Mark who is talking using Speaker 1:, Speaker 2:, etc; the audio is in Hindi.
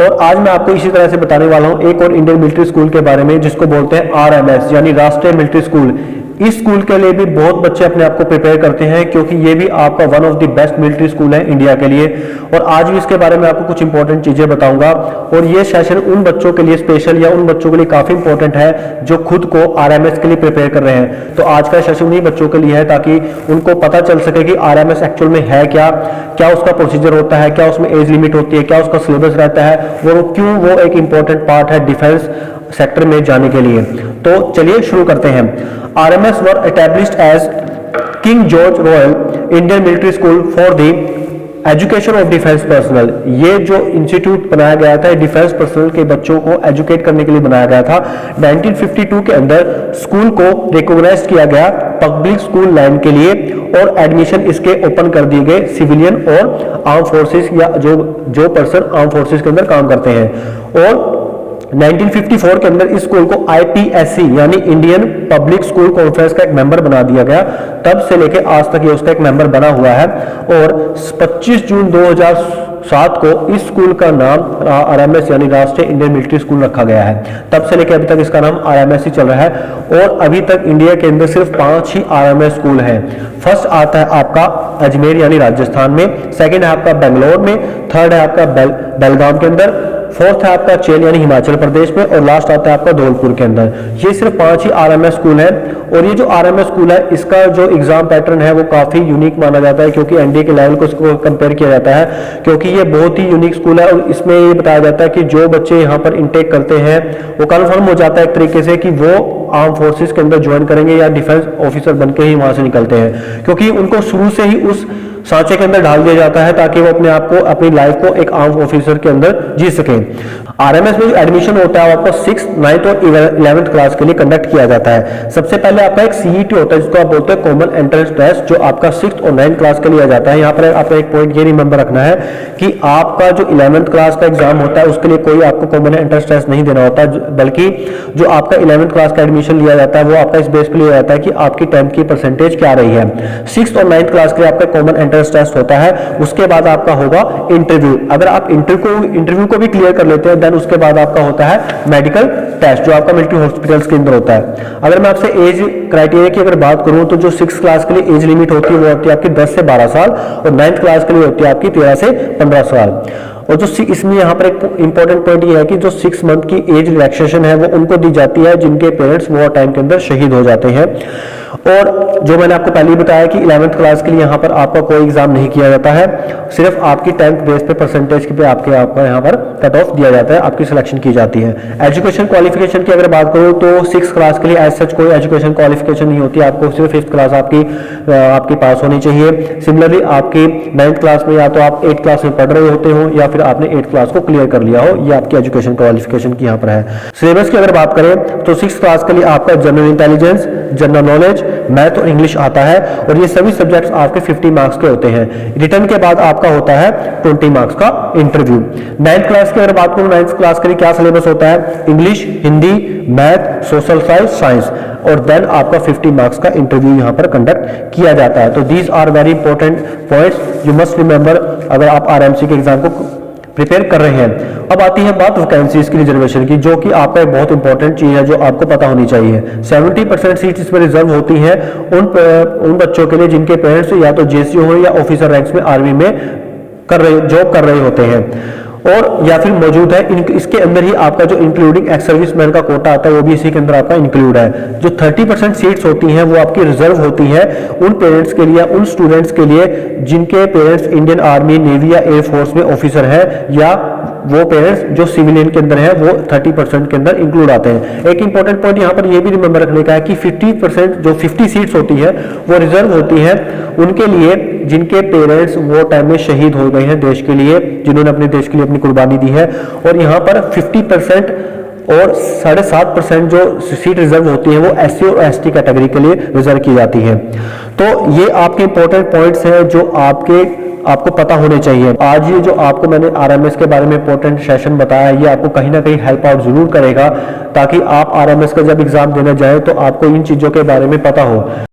Speaker 1: और आज मैं आपको इसी तरह से बताने वाला हूं एक और इंडियन मिलिट्री स्कूल के बारे में जिसको बोलते हैं आरएमएस यानी राष्ट्रीय मिलिट्री स्कूल। इस स्कूल के लिए भी बहुत बच्चे अपने आप को प्रिपेयर करते हैं क्योंकि ये भी आपका one of the best military school है इंडिया के लिए। और आज भी इसके बारे में आपको कुछ इंपॉर्टेंट चीजें बताऊंगा और ये सेशन उन बच्चों के लिए स्पेशल या उन बच्चों के लिए काफी इंपॉर्टेंट है जो खुद को आरएमएस के लिए प्रिपेयर कर रहे हैं। तो आज का सेशन उन्हीं बच्चों के लिए है ताकि उनको पता चल सके कि आरएमएस एक्चुअल में है क्या, क्या उसका प्रोसीजर होता है, क्या उसमें एज लिमिट होती है, क्या उसका सिलेबस रहता है, वो क्यों वो एक इंपॉर्टेंट पार्ट है डिफेंस सेक्टर में जाने के लिए। तो चलिए शुरू करते हैं। RMS were established as King George Royal Indian Military School for the education of defence personnel. ये जो इंस्टीट्यूट बनाया गया था डिफेंस पर्सनल के बच्चों को एजुकेट करने के लिए बनाया गया था। 1952 के अंदर स्कूल को रिकॉग्नाइज किया गया पब्लिक स्कूल लाइन के लिए और एडमिशन इसके ओपन कर दिए गए सिविलियन और आर्म फोर्सेस या जो पर्सन आर्म फोर्सेस के अंदर काम करते हैं। और 1954 के अंदर इस स्कूल को आईपीएससी यानी इंडियन पब्लिक स्कूल कॉन्फ्रेंस का एक मेंबर बना दिया गया। तब से लेकर आज तक ये उसका एक मेंबर बना हुआ है। और 25 जून 2007 को इस स्कूल का नाम आरएमएस यानी राष्ट्रीय इंडियन मिलिट्री स्कूल रखा गया है। तब से लेकर अभी तक इसका नाम आरएमएस ही चल रहा है। और अभी तक इंडिया के अंदर सिर्फ 5 ही आरएमएस स्कूल हैं। फर्स्ट आता है आपका अजमेर यानी राजस्थान में, सेकंड है आपका बेंगलोर में, थर्ड है आपका बेलगाम के अंदर, फोर्थ है आपका चेल यानी हिमाचल प्रदेश में और लास्ट आता है आपका धौलपुर के अंदर। ये सिर्फ 5 ही आरएमएस स्कूल है। और ये जो आरएमएस स्कूल है इसका जो एग्जाम पैटर्न है वो काफी यूनिक माना जाता है क्योंकि एनडीए के लेवल को इसको कंपेयर किया जाता है क्योंकि ये बहुत ही यूनिक स्कूल है। और इसमें ये बताया जाता है कि जो बच्चे यहाँ पर इनटेक करते हैं वो कन्फर्म हो जाता है एक तरीके से कि वो आर्म फोर्सेस के अंदर ज्वाइन करेंगे या डिफेंस ऑफिसर बनकर ही वहां से निकलते हैं क्योंकि उनको शुरू से ही उस सांचे के अंदर डाल दिया जाता है ताकि वो अपने आप को अपनी लाइफ को एक आर्म ऑफिसर के अंदर जी सके। आरएमएस में एडमिशन होता है आपको 6th, 9th और 11th क्लास के लिए कंडक्ट किया जाता है। सबसे पहले आपका एक सीईटी होता है जिसको आप बोलते हैं कॉमन एंट्रेंस टेस्ट जो आपका 6th और 9th क्लास के लिए आ जाता है। यहाँ पर आपको एक पॉइंट ये रिमेंबर रखना है कि आपका जो 11th क्लास का एग्जाम होता है उसके लिए कोई आपको कॉमन एंट्रेंस टेस्ट नहीं देना होता बल्कि जो आपका 11th क्लास का एडमिशन लिया जाता है वो आपका इस बेस पे लिया जाता है कि आपकी 10th की परसेंटेज क्या रही है। 6th और 9th क्लास के लिए आपका कॉमन एंट्रेंस टेस्ट होता है। उसके बाद आपका होगा इंटरव्यू। अगर आप इंटरव्यू को भी क्लियर कर लेते हैं देन उसके बाद आपका होता है मेडिकल टेस्ट जो आपका मिलिट्री हॉस्पिटल्स के अंदर होता है। अगर मैं आपसे एज क्राइटेरिया की अगर बात करूं तो जो 6th क्लास के लिए एज लिमिट होती है वो होती है आपकी 10 से 12 साल और 9th क्लास के लिए होती है आपकी 13 से 15 साल। और जो इसमें यहाँ पर एक इंपॉर्टेंट पॉइंट ये है कि जो 6 मंथ की एज रिलैक्सेशन है वो उनको दी जाती है जिनके पेरेंट्स वॉर टाइम के अंदर शहीद हो जाते हैं। और जो मैंने आपको पहले ही बताया कि 11th क्लास के लिए यहाँ पर आपका कोई एग्जाम नहीं किया जाता है, सिर्फ आपकी 10th बेस पे परसेंटेज पे आपका यहाँ पर कट ऑफ दिया जाता है, आपकी सिलेक्शन की जाती है। एजुकेशन क्वालिफिकेशन की अगर बात करूँ तो 6th क्लास के लिए एज सच कोई एजुकेशन क्वालिफिकेशन नहीं होती, आपको सिर्फ 5th क्लास आपकी पास होनी चाहिए। सिमिलरली आपकी 9th क्लास में या तो आप 8th क्लास में पढ़ रहे होते हो या फिर आपने 8th क्लास को क्लियर कर लिया हो, ये आपकी एजुकेशन क्वालिफिकेशन की यहाँ पर है। सिलेबस की अगर बात करें तो 6th क्लास के लिए आपका general intelligence, general knowledge, math और इंग्लिश आता है और ये सभी सब्जेक्ट्स आपके 50 मार्क्स के होते हैं। रिटर्न के बाद आपका होता है 20 मार्क्स का इंटरव्यू। 9th क्लास की अगर बात करूं 9th क्लास के लिए क्या सिलेबस होता है, English, Hindi, math, social science और देन आपका 50 मार्क्स का इंटरव्यू यहां पर कंडक्ट किया जाता है। तो these are very important points you must remember अगर आप आरएमसी के एग्जाम को प्रिपेयर कर रहे हैं। अब आती है बात वैकेंसीज की रिजर्वेशन की जो कि आपका एक बहुत इंपॉर्टेंट चीज है जो आपको पता होनी चाहिए। 70% सीट इसमें रिजर्व होती है उन बच्चों के लिए जिनके पेरेंट्स या तो जेसी हो या ऑफिसर रैंक्स में आर्मी में जॉब कर रहे होते हैं और या फिर मौजूद है। इसके अंदर ही आपका जो इंक्लूडिंग एक्स सर्विसमैन का कोटा आता है वो भी इसी के अंदर आपका इंक्लूड है। जो 30% सीट्स होती हैं वो आपकी रिजर्व होती है उन पेरेंट्स के लिए, उन स्टूडेंट्स के लिए जिनके पेरेंट्स इंडियन आर्मी, नेवी या एयरफोर्स में ऑफिसर है या वो पेरेंट्स जो सिविलियन के अंदर है वो 30% के अंदर इंक्लूड आते हैं। एक इंपॉर्टेंट पॉइंट यहाँ पर ये भी रिमेंबर रखने का है कि 50% जो 50 सीट्स होती है वो रिजर्व होती है उनके लिए जिनके पेरेंट्स वो टाइम में शहीद हो गए हैं देश के लिए, जिन्होंने अपने देश के लिए अपनी कुर्बानी दी है। और यहाँ पर 50% और 7.5% जो सीट रिजर्व होती है वो एससी और एसटी कैटेगरी के लिए रिजर्व की जाती है। तो ये आपके इंपॉर्टेंट पॉइंट्स हैं जो आपको पता होने चाहिए। आज ये जो आपको मैंने आरएमएस के बारे में इंपॉर्टेंट सेशन बताया है ये आपको कहीं ना कहीं हेल्प आउट जरूर करेगा ताकि आप आरएमएस का जब एग्जाम देने जाएं तो आपको इन चीजों के बारे में पता हो।